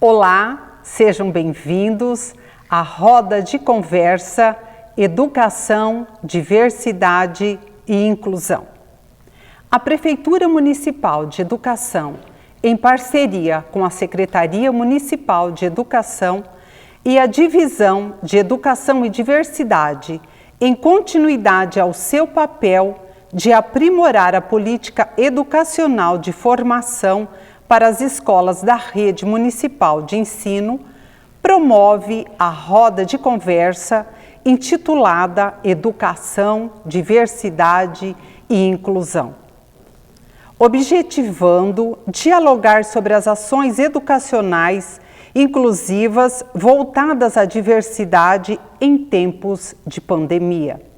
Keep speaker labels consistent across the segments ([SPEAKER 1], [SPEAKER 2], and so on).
[SPEAKER 1] Olá, sejam bem-vindos à roda de conversa Educação, Diversidade e Inclusão. A Prefeitura Municipal de Educação, em parceria com a Secretaria Municipal de Educação e a Divisão de Educação e Diversidade, em continuidade ao seu papel de aprimorar a política educacional de formação para as escolas da rede municipal de ensino, promove a roda de conversa intitulada Educação, Diversidade e Inclusão, objetivando dialogar sobre as ações educacionais inclusivas voltadas à diversidade em tempos de pandemia.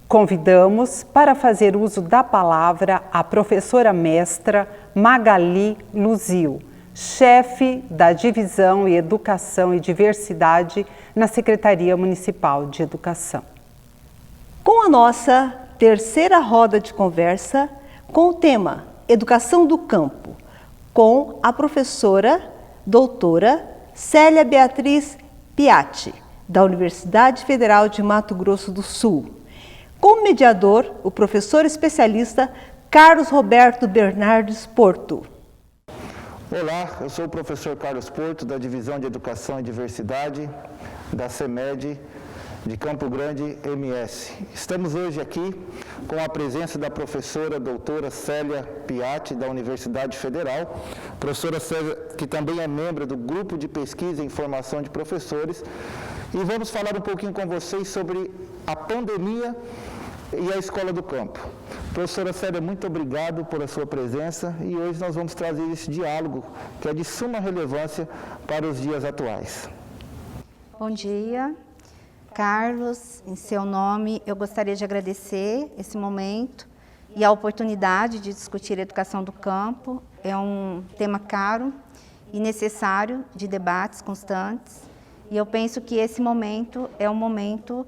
[SPEAKER 1] Convidamos para fazer uso da palavra a professora mestra Magali Luzio, chefe da Divisão em Educação e Diversidade na Secretaria Municipal de Educação.
[SPEAKER 2] Com a nossa terceira roda de conversa com o tema Educação do Campo, com a professora doutora Célia Beatriz Piatti, da Universidade Federal de Mato Grosso do Sul. Como mediador, o professor especialista Carlos Roberto Bernardes Porto.
[SPEAKER 3] Olá, eu sou o professor Carlos Porto, da Divisão de Educação e Diversidade, da CEMED, de Campo Grande, MS. Estamos hoje aqui com a presença da professora doutora Célia Piatti, da Universidade Federal, professora Célia, que também é membro do Grupo de Pesquisa em Formação de Professores, e vamos falar um pouquinho com vocês sobre a pandemia e a Escola do Campo. Professora Célia, muito obrigado pela sua presença e hoje nós vamos trazer esse diálogo que é de suma relevância para os dias atuais.
[SPEAKER 4] Bom dia, Carlos. Em seu nome, eu gostaria de agradecer esse momento e a oportunidade de discutir a educação do campo. É um tema caro e necessário de debates constantes. E eu penso que esse momento é um momento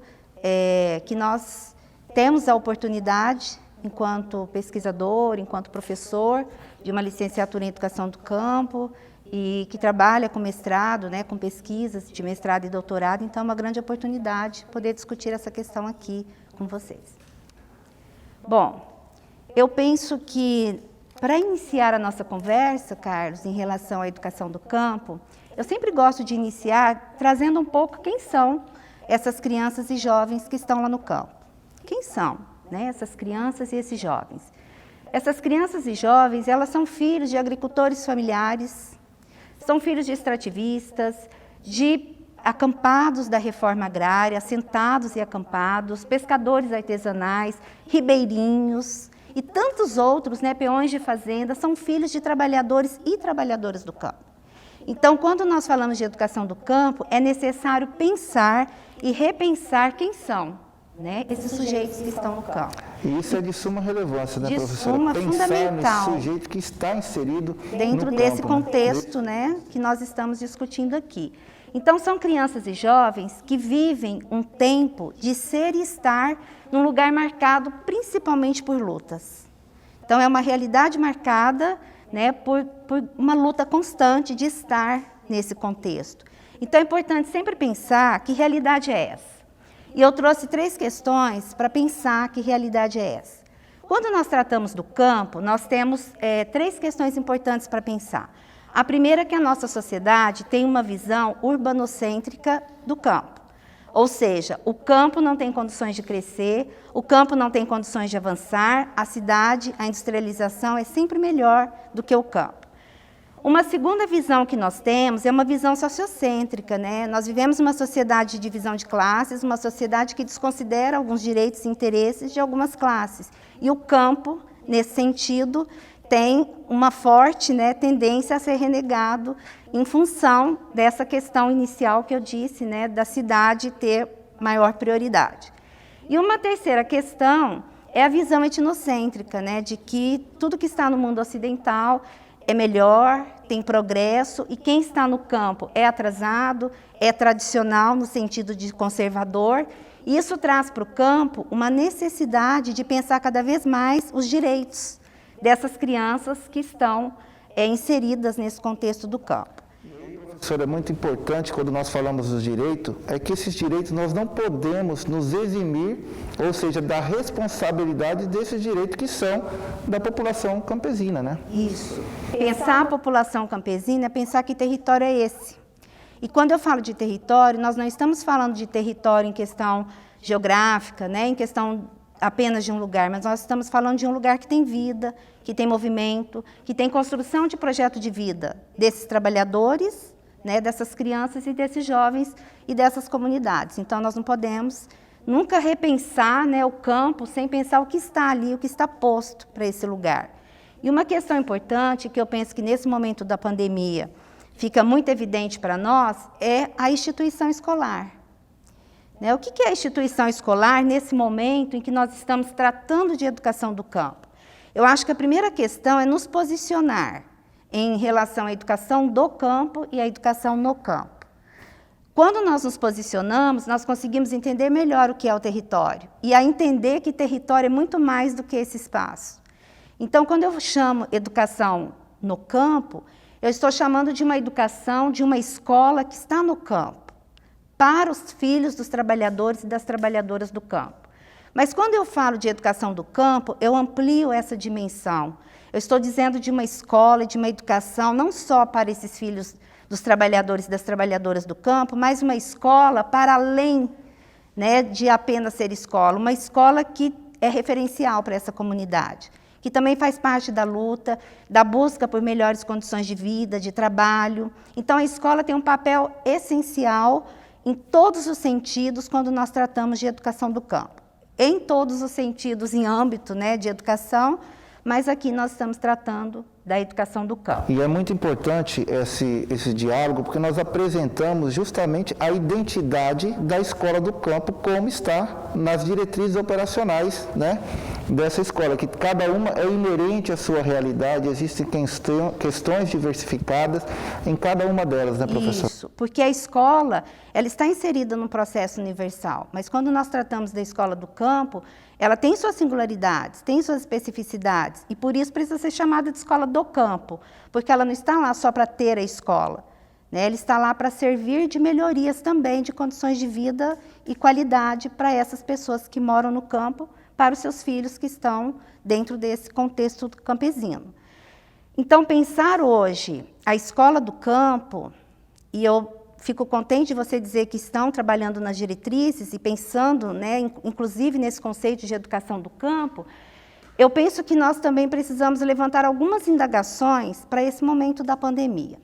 [SPEAKER 4] que nós temos a oportunidade, enquanto pesquisador, enquanto professor de uma licenciatura em Educação do Campo e que trabalha com mestrado, com pesquisas de mestrado e doutorado, então é uma grande oportunidade poder discutir essa questão aqui com vocês. Bom, eu penso que para iniciar a nossa conversa, Carlos, em relação à educação do campo, eu sempre gosto de iniciar trazendo um pouco quem são essas crianças e jovens que estão lá no campo. Quem são, essas crianças e esses jovens? Essas crianças e jovens, elas são filhos de agricultores familiares, são filhos de extrativistas, de acampados da reforma agrária, assentados e acampados, pescadores artesanais, ribeirinhos e tantos outros, peões de fazenda, são filhos de trabalhadores e trabalhadoras do campo. Então, quando nós falamos de educação do campo, é necessário pensar e repensar quem são, esses sujeitos que estão no campo.
[SPEAKER 3] E isso é de suma relevância,
[SPEAKER 4] de
[SPEAKER 3] professora?
[SPEAKER 4] Suma
[SPEAKER 3] pensar
[SPEAKER 4] fundamental
[SPEAKER 3] nesse sujeito que está inserido
[SPEAKER 4] dentro
[SPEAKER 3] no
[SPEAKER 4] desse
[SPEAKER 3] campo,
[SPEAKER 4] contexto, que nós estamos discutindo aqui. Então, são crianças e jovens que vivem um tempo de ser e estar num lugar marcado principalmente por lutas. Então, é uma realidade marcada por uma luta constante de estar nesse contexto. Então, é importante sempre pensar que realidade é essa. E eu trouxe 3 questões para pensar que realidade é essa. Quando nós tratamos do campo, nós temos 3 questões importantes para pensar. A primeira é que a nossa sociedade tem uma visão urbanocêntrica do campo. Ou seja, o campo não tem condições de crescer, o campo não tem condições de avançar, a cidade, a industrialização é sempre melhor do que o campo. Uma segunda visão que nós temos é uma visão sociocêntrica, Nós vivemos uma sociedade de divisão de classes, uma sociedade que desconsidera alguns direitos e interesses de algumas classes. E o campo, nesse sentido, tem uma forte tendência a ser renegado em função dessa questão inicial que eu disse, da cidade ter maior prioridade. E uma terceira questão é a visão etnocêntrica, de que tudo que está no mundo ocidental é melhor, tem progresso, e quem está no campo é atrasado, é tradicional no sentido de conservador. E isso traz para o campo uma necessidade de pensar cada vez mais os direitos dessas crianças que estão inseridas nesse contexto do campo.
[SPEAKER 3] Professora, é muito importante quando nós falamos dos direitos, é que esses direitos nós não podemos nos eximir, ou seja, da responsabilidade desses direitos que são da população campesina, né?
[SPEAKER 4] Isso. Pensar a população campesina é pensar que território é esse. E quando eu falo de território, nós não estamos falando de território em questão geográfica, né, em questão apenas de um lugar, mas nós estamos falando de um lugar que tem vida, que tem movimento, que tem construção de projeto de vida desses trabalhadores, né, dessas crianças e desses jovens e dessas comunidades. Então, nós não podemos nunca repensar, né, o campo sem pensar o que está ali, o que está posto para esse lugar. E uma questão importante, que eu penso que nesse momento da pandemia fica muito evidente para nós, é a instituição escolar. Né, o que é a instituição escolar nesse momento em que nós estamos tratando de educação do campo? Eu acho que a primeira questão é nos posicionar em relação à educação do campo e à educação no campo. Quando nós nos posicionamos, nós conseguimos entender melhor o que é o território e a entender que território é muito mais do que esse espaço. Então, quando eu chamo educação no campo, eu estou chamando de uma educação, de uma escola que está no campo, para os filhos dos trabalhadores e das trabalhadoras do campo. Mas quando eu falo de educação do campo, eu amplio essa dimensão. Eu estou dizendo de uma escola e de uma educação não só para esses filhos dos trabalhadores e das trabalhadoras do campo, mas uma escola para além, né, de apenas ser escola, uma escola que é referencial para essa comunidade, que também faz parte da luta, da busca por melhores condições de vida, de trabalho. Então, a escola tem um papel essencial em todos os sentidos quando nós tratamos de educação do campo. Em todos os sentidos, em âmbito, né, de educação, mas aqui nós estamos tratando da educação do campo.
[SPEAKER 3] E é muito importante esse diálogo, porque nós apresentamos justamente a identidade da escola do campo, como está nas diretrizes operacionais, né, dessa escola, que cada uma é inerente à sua realidade, existem questões diversificadas em cada uma delas, né, professor?
[SPEAKER 4] Isso, porque a escola, ela está inserida num processo universal, mas quando nós tratamos da escola do campo, ela tem suas singularidades, tem suas especificidades, e por isso precisa ser chamada de escola do campo, porque ela não está lá só para ter a escola, né? Ela está lá para servir de melhorias também, de condições de vida e qualidade para essas pessoas que moram no campo, para os seus filhos que estão dentro desse contexto campesino. Então, pensar hoje a escola do campo, e eu fico contente de você dizer que estão trabalhando nas diretrizes e pensando, né, inclusive nesse conceito de educação do campo, eu penso que nós também precisamos levantar algumas indagações para esse momento da pandemia.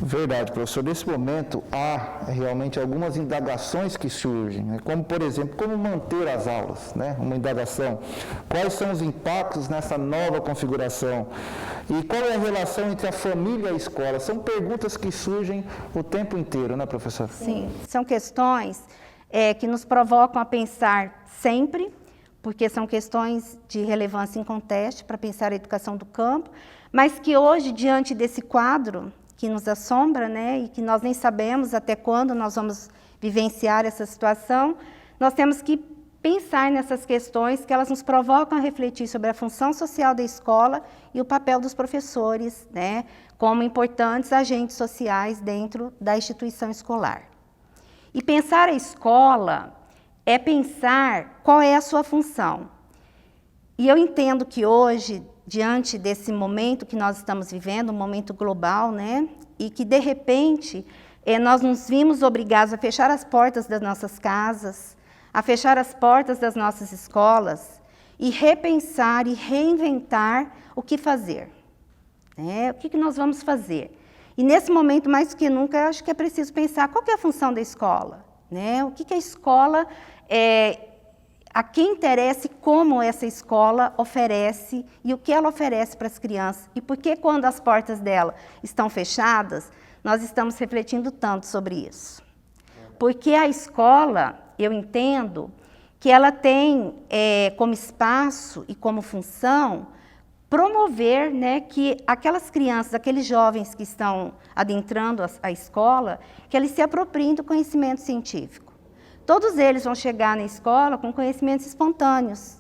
[SPEAKER 3] Verdade, professor. Nesse momento, há realmente algumas indagações que surgem, né? Como, por exemplo, como manter as aulas, né? Uma indagação. Quais são os impactos nessa nova configuração? E qual é a relação entre a família e a escola? São perguntas que surgem o tempo inteiro, né, professor?
[SPEAKER 4] Sim, são questões que nos provocam a pensar sempre, porque são questões de relevância inconteste para pensar a educação do campo, mas que hoje, diante desse quadro que nos assombra, né, e que nós nem sabemos até quando nós vamos vivenciar essa situação, nós temos que pensar nessas questões que elas nos provocam a refletir sobre a função social da escola e o papel dos professores, né, como importantes agentes sociais dentro da instituição escolar. E pensar a escola é pensar qual é a sua função. E eu entendo que hoje, diante desse momento que nós estamos vivendo, um momento global, né, e que, de repente, nós nos vimos obrigados a fechar as portas das nossas casas, a fechar as portas das nossas escolas e repensar e reinventar o que fazer. Né? O que nós vamos fazer? E, nesse momento, mais do que nunca, eu acho que é preciso pensar qual que é a função da escola. Né? O que a escola a quem interessa e como essa escola oferece e o que ela oferece para as crianças. E por que, quando as portas dela estão fechadas, nós estamos refletindo tanto sobre isso. Porque a escola, eu entendo que ela tem como espaço e como função promover, né, que aquelas crianças, aqueles jovens que estão adentrando a escola, que eles se apropriem do conhecimento científico. Todos eles vão chegar na escola com conhecimentos espontâneos.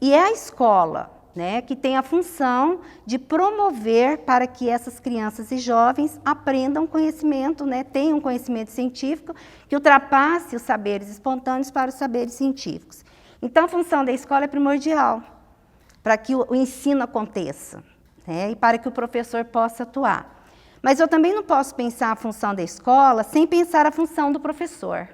[SPEAKER 4] E é a escola, né, que tem a função de promover para que essas crianças e jovens aprendam conhecimento, né, tenham conhecimento científico que ultrapasse os saberes espontâneos para os saberes científicos. Então, a função da escola é primordial para que o ensino aconteça, né, e para que o professor possa atuar. Mas eu também não posso pensar a função da escola sem pensar a função do professor,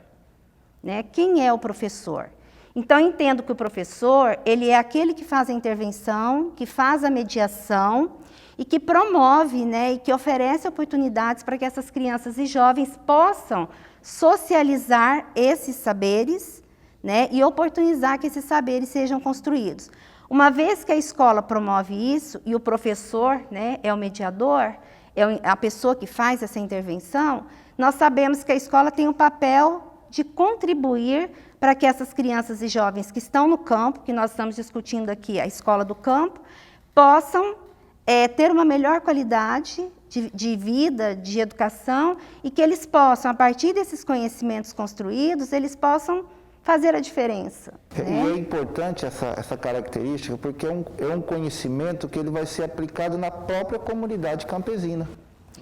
[SPEAKER 4] né? Quem é o professor? Então, eu entendo que o professor, ele é aquele que faz a intervenção, que faz a mediação e que promove, né, e que oferece oportunidades para que essas crianças e jovens possam socializar esses saberes, né, e oportunizar que esses saberes sejam construídos. Uma vez que a escola promove isso e o professor, né, é o mediador, é a pessoa que faz essa intervenção, nós sabemos que a escola tem um papel de contribuir para que essas crianças e jovens que estão no campo, que nós estamos discutindo aqui, a escola do campo, possam ter uma melhor qualidade de vida, de educação, e que eles possam, a partir desses conhecimentos construídos, eles possam fazer a diferença. Né?
[SPEAKER 3] E é importante essa característica, porque é um conhecimento que ele vai ser aplicado na própria comunidade campesina.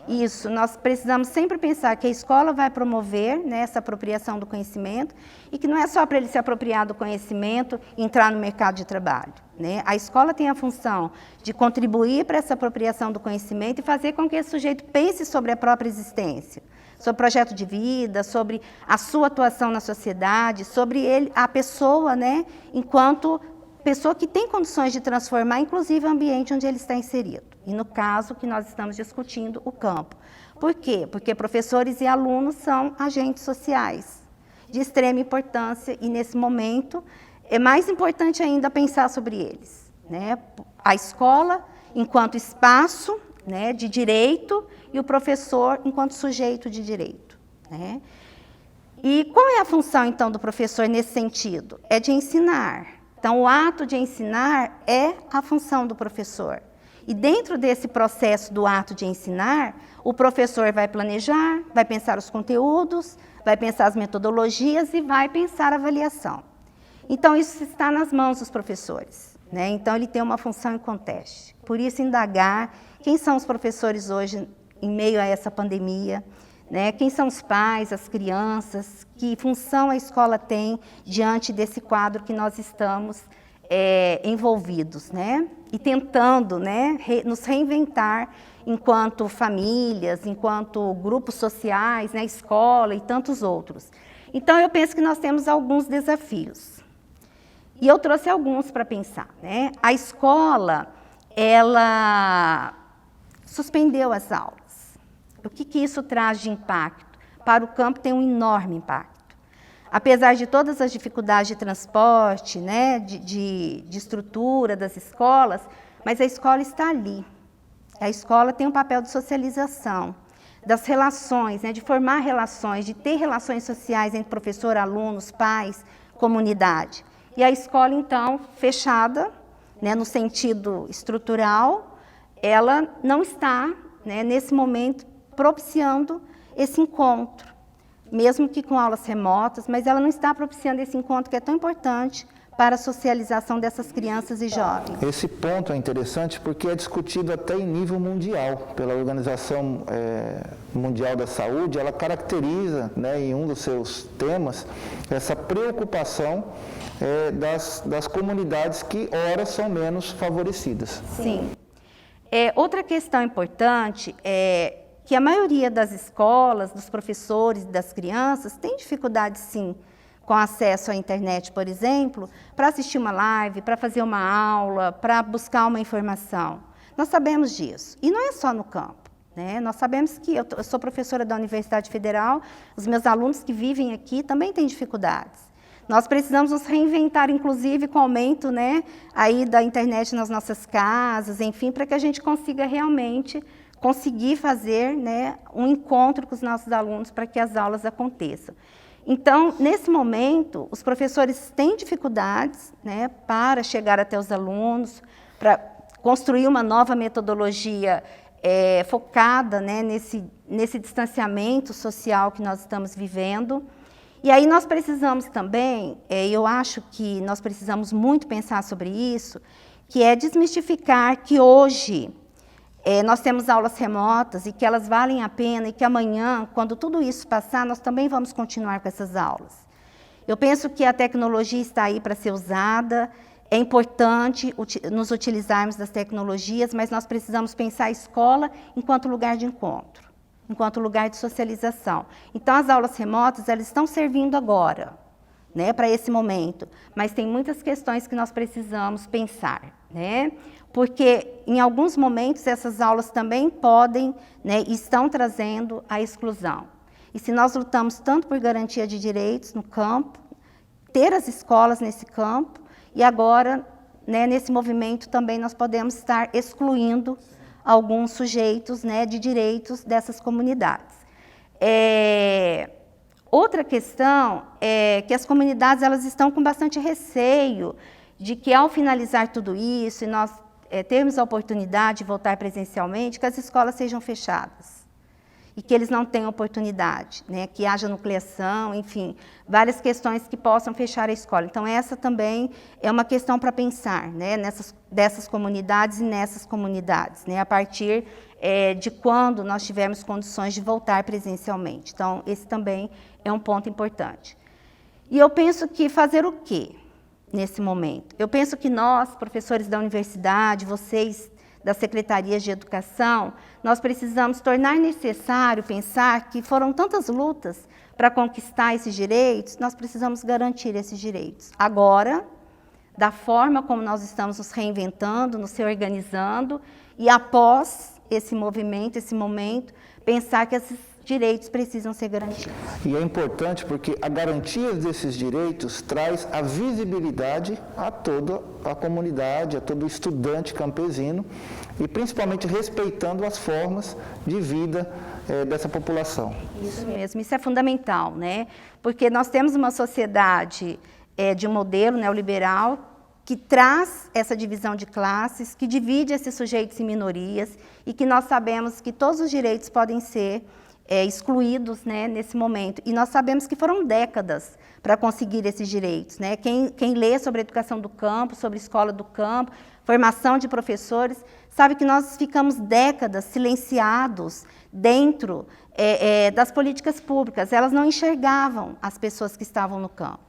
[SPEAKER 4] Isso, nós precisamos sempre pensar que a escola vai promover, né, essa apropriação do conhecimento e que não é só para ele se apropriar do conhecimento e entrar no mercado de trabalho. Né? A escola tem a função de contribuir para essa apropriação do conhecimento e fazer com que esse sujeito pense sobre a própria existência, sobre o projeto de vida, sobre a sua atuação na sociedade, sobre ele, a pessoa, né, enquanto pessoa que tem condições de transformar, inclusive, o ambiente onde ele está inserido. E no caso que nós estamos discutindo, o campo. Por quê? Porque professores e alunos são agentes sociais de extrema importância e, nesse momento, é mais importante ainda pensar sobre eles. Né? A escola, enquanto espaço, né, de direito, e o professor enquanto sujeito de direito. Né? E qual é a função, então, do professor nesse sentido? É de ensinar. Então, o ato de ensinar é a função do professor. E dentro desse processo do ato de ensinar, o professor vai planejar, vai pensar os conteúdos, vai pensar as metodologias e vai pensar a avaliação. Então, isso está nas mãos dos professores. Né? Então, ele tem uma função em conteste. Por isso, indagar quem são os professores hoje em meio a essa pandemia, né? Quem são os pais, as crianças, que função a escola tem diante desse quadro que nós estamos envolvidos, né? E tentando, né, nos reinventar enquanto famílias, enquanto grupos sociais, né, escola e tantos outros. Então, eu penso que nós temos alguns desafios. E eu trouxe alguns para pensar. Né? A escola, ela suspendeu as aulas. O que isso traz de impacto? Para o campo tem um enorme impacto. Apesar de todas as dificuldades de transporte, né, de estrutura das escolas, mas a escola está ali. A escola tem um papel de socialização, das relações, né, de formar relações, de ter relações sociais entre professor, alunos, pais, comunidade. E a escola, então, fechada, né, no sentido estrutural, ela não está, né, nesse momento, propiciando esse encontro, mesmo que com aulas remotas, mas ela não está propiciando esse encontro que é tão importante para a socialização dessas crianças e jovens.
[SPEAKER 3] Esse ponto é interessante porque é discutido até em nível mundial, pela Organização Mundial da Saúde. Ela caracteriza, né, em um dos seus temas, essa preocupação das comunidades que, ora, são menos favorecidas.
[SPEAKER 4] Sim. Outra questão importante é que a maioria das escolas, dos professores e das crianças tem dificuldade, sim, com acesso à internet, por exemplo, para assistir uma live, para fazer uma aula, para buscar uma informação. Nós sabemos disso. E não é só no campo. Né? Nós sabemos que eu sou professora da Universidade Federal, os meus alunos que vivem aqui também têm dificuldades. Nós precisamos nos reinventar, inclusive, com o aumento, né, aí da internet nas nossas casas, enfim, para que a gente consiga realmente conseguir fazer, né, um encontro com os nossos alunos para que as aulas aconteçam. Então, nesse momento, os professores têm dificuldades, né, para chegar até os alunos, para construir uma nova metodologia focada, né, nesse distanciamento social que nós estamos vivendo. E aí nós precisamos também, eu acho que nós precisamos muito pensar sobre isso, que é desmistificar que hoje nós temos aulas remotas e que elas valem a pena e que amanhã, quando tudo isso passar, nós também vamos continuar com essas aulas. Eu penso que a tecnologia está aí para ser usada, é importante nos utilizarmos das tecnologias, mas nós precisamos pensar a escola enquanto lugar de encontro, enquanto lugar de socialização. Então, as aulas remotas, elas estão servindo agora, né, para esse momento, mas tem muitas questões que nós precisamos pensar, né? Porque em alguns momentos essas aulas também podem, né, estão trazendo a exclusão. E se nós lutamos tanto por garantia de direitos no campo, ter as escolas nesse campo, e agora, né, nesse movimento também nós podemos estar excluindo alguns sujeitos, né, de direitos dessas comunidades. Outra questão é que as comunidades elas estão com bastante receio de que ao finalizar tudo isso e nós termos a oportunidade de voltar presencialmente, que as escolas sejam fechadas e que eles não tenham oportunidade, né, que haja nucleação, enfim, várias questões que possam fechar a escola. Então essa também é uma questão para pensar, né, dessas comunidades e nessas comunidades, né, a partir de quando nós tivermos condições de voltar presencialmente. Então esse também é um ponto importante. E eu penso que fazer o quê nesse momento? Eu penso que nós, professores da universidade, vocês das secretarias de educação, nós precisamos tornar necessário pensar que foram tantas lutas para conquistar esses direitos, nós precisamos garantir esses direitos. Agora, da forma como nós estamos nos reinventando, nos reorganizando, e após esse movimento, esse momento, pensar que esses direitos precisam ser garantidos.
[SPEAKER 3] E é importante porque a garantia desses direitos traz a visibilidade a toda a comunidade, a todo estudante campesino e principalmente respeitando as formas de vida dessa população.
[SPEAKER 4] Isso mesmo, isso é fundamental, né? Porque nós temos uma sociedade de um modelo neoliberal que traz essa divisão de classes, que divide esses sujeitos em minorias e que nós sabemos que todos os direitos podem ser excluídos, né, nesse momento. E nós sabemos que foram décadas para conseguir esses direitos, né? Quem lê sobre a educação do campo, sobre a escola do campo, formação de professores, sabe que nós ficamos décadas silenciados dentro das políticas públicas. Elas não enxergavam as pessoas que estavam no campo.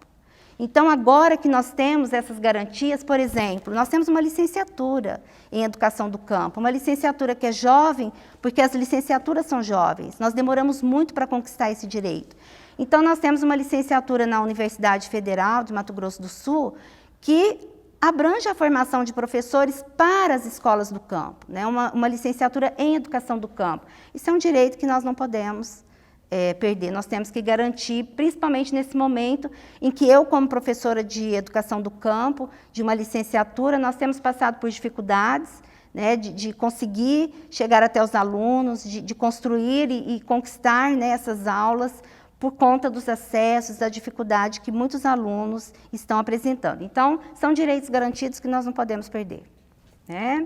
[SPEAKER 4] Então, agora que nós temos essas garantias, por exemplo, nós temos uma licenciatura em educação do campo, uma licenciatura que é jovem, porque as licenciaturas são jovens. Nós demoramos muito para conquistar esse direito. Então, nós temos uma licenciatura na Universidade Federal de Mato Grosso do Sul, que abrange a formação de professores para as escolas do campo, né? Uma licenciatura em educação do campo. Isso é um direito que nós não podemos perder. Nós temos que garantir, principalmente nesse momento em que eu, como professora de educação do campo, de uma licenciatura, nós temos passado por dificuldades, né, de conseguir chegar até os alunos, de construir e conquistar, né, essas aulas por conta dos acessos, da dificuldade que muitos alunos estão apresentando. Então, são direitos garantidos que nós não podemos perder, né?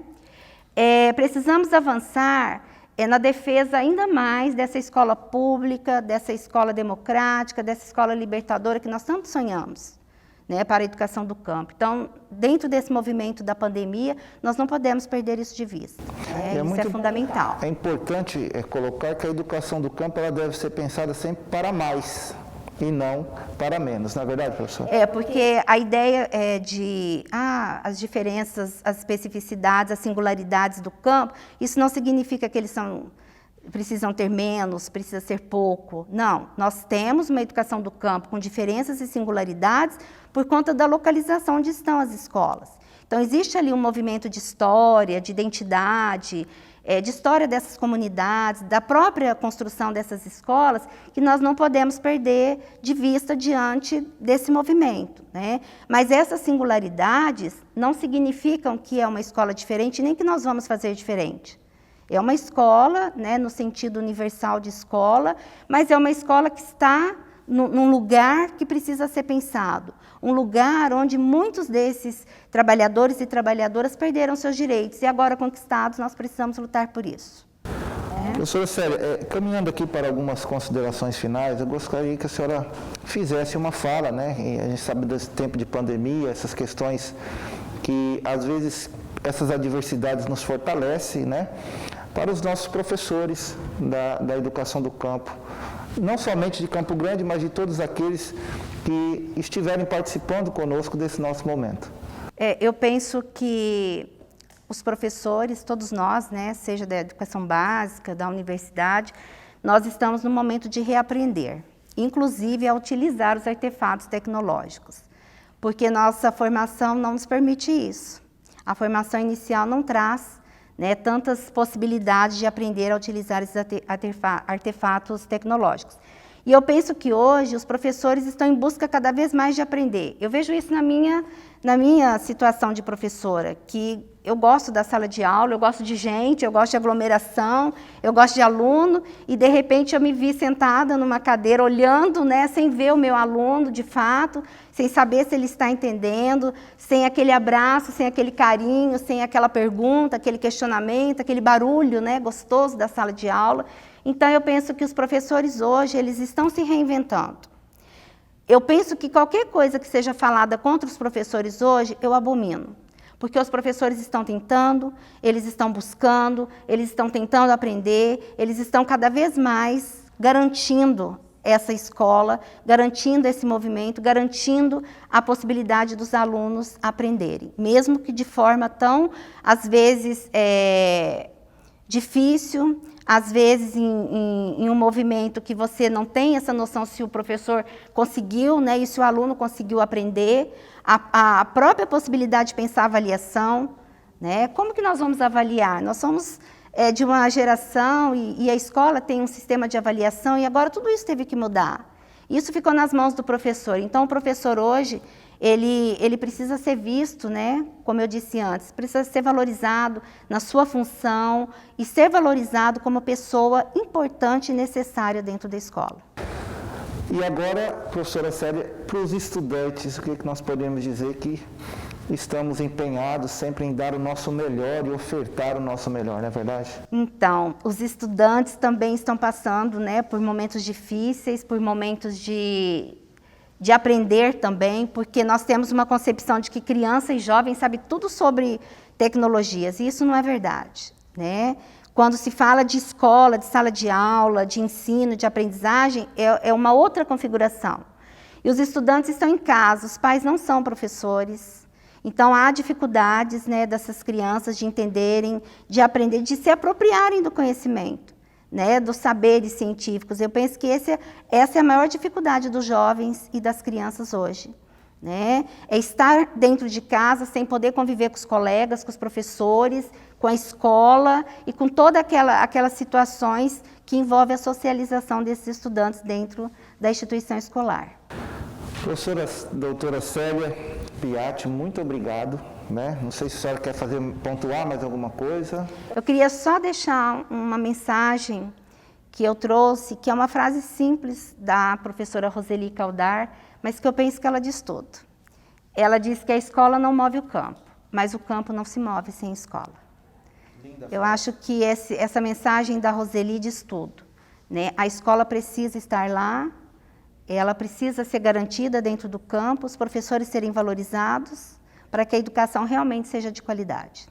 [SPEAKER 4] Precisamos avançar na defesa ainda mais dessa escola pública, dessa escola democrática, dessa escola libertadora que nós tanto sonhamos, né, para a educação do campo. Então, dentro desse movimento da pandemia, nós não podemos perder isso de vista. Isso é fundamental.
[SPEAKER 3] É importante colocar que a educação do campo ela deve ser pensada sempre para mais e não para menos, não é verdade, professor?
[SPEAKER 4] Porque a ideia é de as diferenças, as especificidades, as singularidades do campo, isso não significa que eles precisam ter menos, precisa ser pouco. Não, nós temos uma educação do campo com diferenças e singularidades por conta da localização onde estão as escolas. Então, existe ali um movimento de história, de identidade, de história dessas comunidades, da própria construção dessas escolas, que nós não podemos perder de vista diante desse movimento, né? Mas essas singularidades não significam que é uma escola diferente, nem que nós vamos fazer diferente. É uma escola, né, no sentido universal de escola, mas é uma escola que está num lugar que precisa ser pensado. Um lugar onde muitos desses trabalhadores e trabalhadoras perderam seus direitos e agora conquistados nós precisamos lutar por isso.
[SPEAKER 3] Professora Célia, caminhando aqui para algumas considerações finais, eu gostaria que a senhora fizesse uma fala, né? E a gente sabe desse tempo de pandemia, essas questões que às vezes essas adversidades nos fortalecem, né? Para os nossos professores da educação do campo, não somente de Campo Grande, mas de todos aqueles que estiverem participando conosco desse nosso momento.
[SPEAKER 4] Eu penso que os professores, todos nós, né, seja da educação básica, da universidade, nós estamos no momento de reaprender, inclusive a utilizar os artefatos tecnológicos, porque nossa formação não nos permite isso. A formação inicial não traz, né, tantas possibilidades de aprender a utilizar esses artefatos tecnológicos. E eu penso que hoje os professores estão em busca cada vez mais de aprender. Eu vejo isso na minha situação de professora, que eu gosto da sala de aula, eu gosto de gente, eu gosto de aglomeração, eu gosto de aluno, e de repente eu me vi sentada numa cadeira olhando, né, sem ver o meu aluno de fato, sem saber se ele está entendendo, sem aquele abraço, sem aquele carinho, sem aquela pergunta, aquele questionamento, aquele barulho, né, gostoso da sala de aula. Então eu penso que os professores hoje, eles estão se reinventando. Eu penso que qualquer coisa que seja falada contra os professores hoje, eu abomino. Porque os professores estão tentando, eles estão buscando, eles estão tentando aprender, eles estão cada vez mais garantindo essa escola, garantindo esse movimento, garantindo a possibilidade dos alunos aprenderem. Mesmo que de forma tão, às vezes, difícil, às vezes em um movimento que você não tem essa noção se o professor conseguiu, né, e se o aluno conseguiu aprender, a própria possibilidade de pensar avaliação, né, como que nós vamos avaliar? Nós somos de uma geração e a escola tem um sistema de avaliação e agora tudo isso teve que mudar. Isso ficou nas mãos do professor. Então o professor hoje, ele precisa ser visto, né, como eu disse antes, precisa ser valorizado na sua função e ser valorizado como pessoa importante e necessária dentro da escola.
[SPEAKER 3] E agora, professora Célia, para os estudantes, o que nós podemos dizer que estamos empenhados sempre em dar o nosso melhor e ofertar o nosso melhor, não é verdade?
[SPEAKER 4] Então, os estudantes também estão passando, né, por momentos difíceis, por momentos de aprender também, porque nós temos uma concepção de que criança e jovem sabe tudo sobre tecnologias, e isso não é verdade, né? Quando se fala de escola, de sala de aula, de ensino, de aprendizagem, é uma outra configuração. E os estudantes estão em casa, os pais não são professores, então há dificuldades, né, dessas crianças de entenderem, de aprender, de se apropriarem do conhecimento, né, dos saberes científicos. Eu penso que essa é a maior dificuldade dos jovens e das crianças hoje, né? É estar dentro de casa sem poder conviver com os colegas, com os professores, com a escola e com todas aquelas situações que envolvem a socialização desses estudantes dentro da instituição escolar.
[SPEAKER 3] Professora doutora Célia Piatti, muito obrigado. Né? Não sei se a senhora quer pontuar mais alguma coisa.
[SPEAKER 4] Eu queria só deixar uma mensagem que eu trouxe, que é uma frase simples da professora Roseli Caldar, mas que eu penso que ela diz tudo. Ela diz que a escola não move o campo, mas o campo não se move sem escola. Eu acho que essa mensagem da Roseli diz tudo, né? A escola precisa estar lá, ela precisa ser garantida dentro do campo, os professores serem valorizados, para que a educação realmente seja de qualidade.